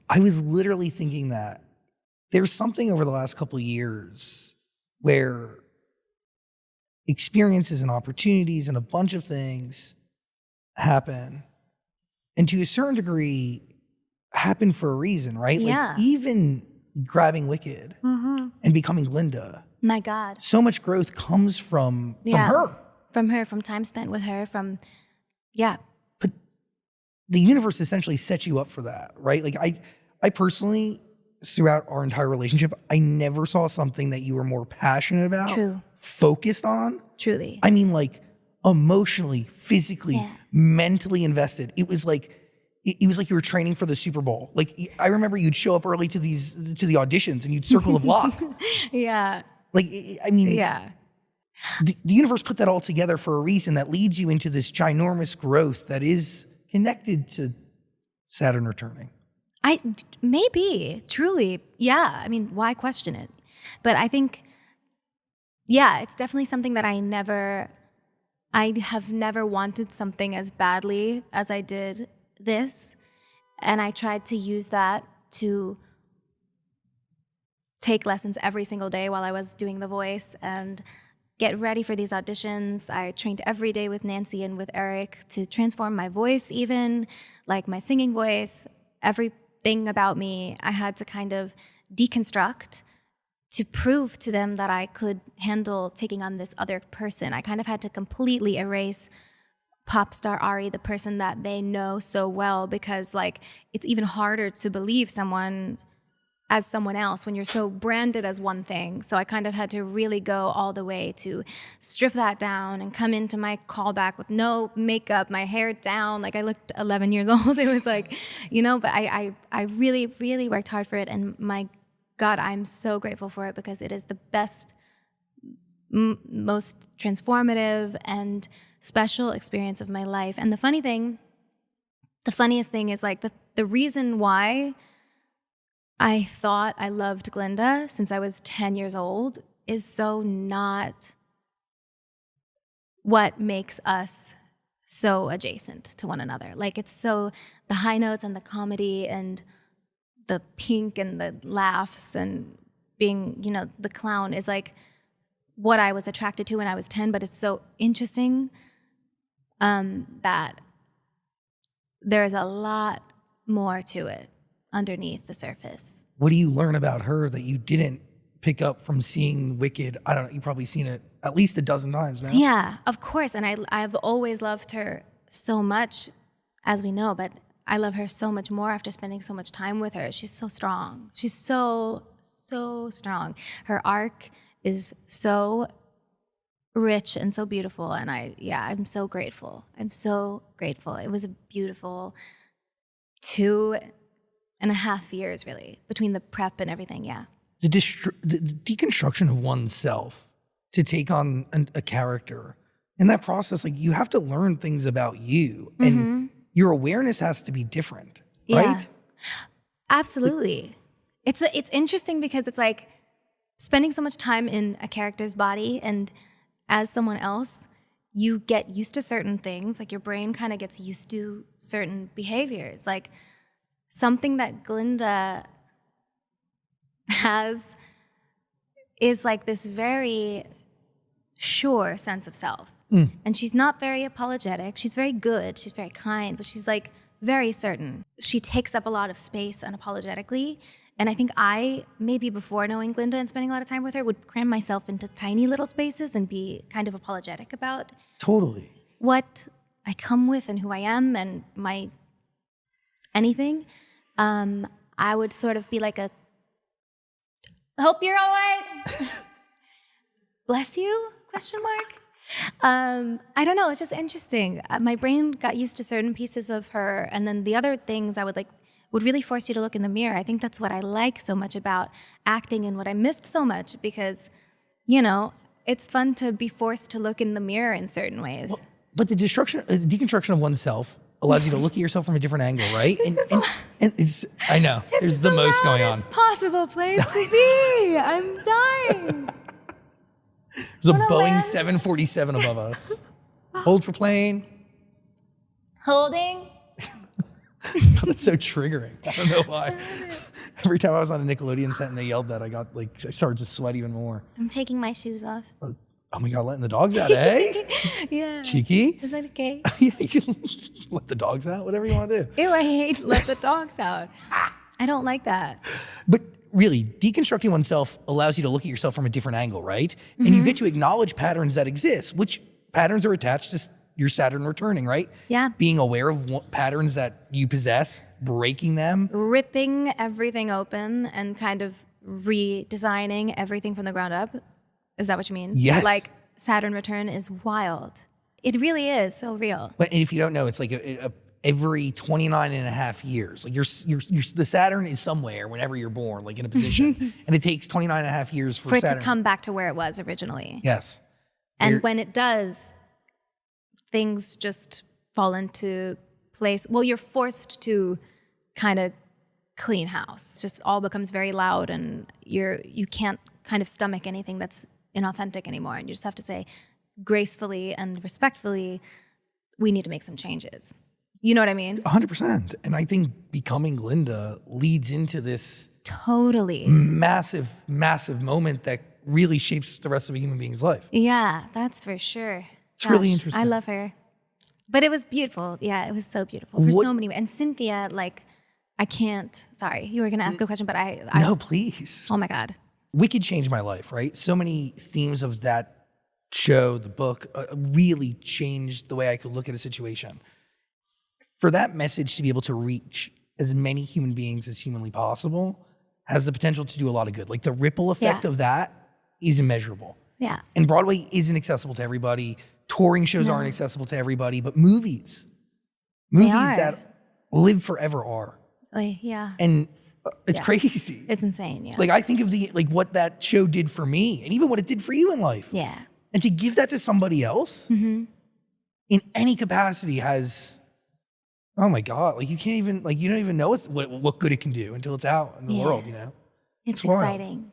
I was literally thinking that there's something over the last couple of years where experiences and opportunities and a bunch of things happen, and to a certain degree happen for a reason, right? Yeah. Like even grabbing Wicked and becoming Glinda. My God. So much growth comes from her. From her, from time spent with her, from, But the universe essentially sets you up for that, right? Like I personally, throughout our entire relationship, I never saw something that you were more passionate about, True. focused on. Truly. I mean, like emotionally, physically, mentally invested. It was like you were training for the Super Bowl. Like I remember you'd show up early to the auditions and you'd circle the block. Yeah. Like I mean, Yeah. the universe put that all together for a reason that leads you into this ginormous growth that is connected to Saturn returning. Maybe, truly. Yeah. I mean, why question it? But I think, it's definitely something that I have never wanted something as badly as I did this. And I tried to use that to take lessons every single day while I was doing The Voice and get ready for these auditions. I trained every day with Nancy and with Eric to transform my voice, even like my singing voice, everything about me. I had to kind of deconstruct to prove to them that I could handle taking on this other person. I kind of had to completely erase pop star Ari, the person that they know so well, because like it's even harder to believe someone as someone else when you're so branded as one thing. So I kind of had to really go all the way to strip that down and come into my callback with no makeup, my hair down, like I looked 11 years old. It was like, but I really, really worked hard for it. And my God, I'm so grateful for it because it is the best, most transformative and special experience of my life. And the funniest thing is like the reason why I thought I loved Glinda since I was 10 years old is so not what makes us so adjacent to one another. Like it's so the high notes and the comedy and the pink and the laughs and being, the clown is like what I was attracted to when I was 10, but it's so interesting that there's a lot more to it underneath the surface. What do you learn about her that you didn't pick up from seeing Wicked? I don't know, you've probably seen it at least a dozen times now. Yeah, of course. And I've always loved her so much, as we know, but I love her so much more after spending so much time with her. She's so strong. She's so, so strong. Her arc is so rich and so beautiful. And I'm so grateful. I'm so grateful. It was a beautiful 2.5 years, really, between the prep and everything, The deconstruction of oneself to take on a character. In that process, like you have to learn things about you and your awareness has to be different, right? Absolutely. It's interesting because it's like spending so much time in a character's body and as someone else, you get used to certain things. Like your brain kind of gets used to certain behaviors. Like something that Glinda has is like this very sure sense of self. And she's not very apologetic. She's very good. She's very kind, but she's like very certain. She takes up a lot of space unapologetically. And I think maybe before knowing Glinda and spending a lot of time with her, would cram myself into tiny little spaces and be kind of apologetic about what I come with and who I am and my anything. I would sort of be like hope you're all right. Bless you? ? I don't know. It's just interesting. My brain got used to certain pieces of her, and then the other things I would really force you to look in the mirror. I think that's what I like so much about acting and what I missed so much because, it's fun to be forced to look in the mirror in certain ways. Well, but the deconstruction of oneself allows you to look at yourself from a different angle, right? And it's, I know, there's the most going on. This is the possible place to be. I'm dying. There's a Boeing 747 above us. Hold for plane. Holding. God, that's so triggering. I don't know why. Every time I was on a Nickelodeon set and they yelled that, I started to sweat even more. I'm taking my shoes off. Oh my God, letting the dogs out, eh? Yeah. Cheeky? Is that okay? Yeah, you can let the dogs out, whatever you want to do. Ew, I hate let the dogs out. I don't like that. But really, deconstructing oneself allows you to look at yourself from a different angle, right? And you get to acknowledge patterns that exist, which patterns are attached to your Saturn returning, right? Yeah. Being aware of patterns that you possess, breaking them. Ripping everything open and kind of redesigning everything from the ground up. Is that what you mean? Yes. Like Saturn return is wild. It really is so real. But if you don't know, it's like every 29 and a half years. Like the Saturn is somewhere whenever you're born, like in a position. And it takes 29 and a half years for it Saturn to come back to where it was originally. Yes. And when it does, things just fall into place. Well, you're forced to kind of clean house. It just all becomes very loud and you can't kind of stomach anything that's inauthentic anymore. And you just have to say gracefully and respectfully, we need to make some changes. You know what I mean? 100%. And I think becoming Glinda leads into this totally massive, massive moment that really shapes the rest of a human being's life. Yeah, that's for sure. It's really interesting. I love her. But it was beautiful. Yeah, it was so beautiful for so many ways. And Cynthia, like, I can't, sorry, you were going to ask a question, but I No, please. Oh my God. Wicked changed my life, right? So many themes of that show, the book, really changed the way I could look at a situation. For that message to be able to reach as many human beings as humanly possible has the potential to do a lot of good. Like the ripple effect of that is immeasurable. Yeah. And Broadway isn't accessible to everybody. Touring shows aren't accessible to everybody, but movies that live forever are. Yeah. And it's crazy. It's insane, yeah. Like I think of what that show did for me and even what it did for you in life. Yeah. And to give that to somebody else in any capacity has, oh my God, like you can't even, like you don't even know what good it can do until it's out in the world, you know? It's wild. exciting.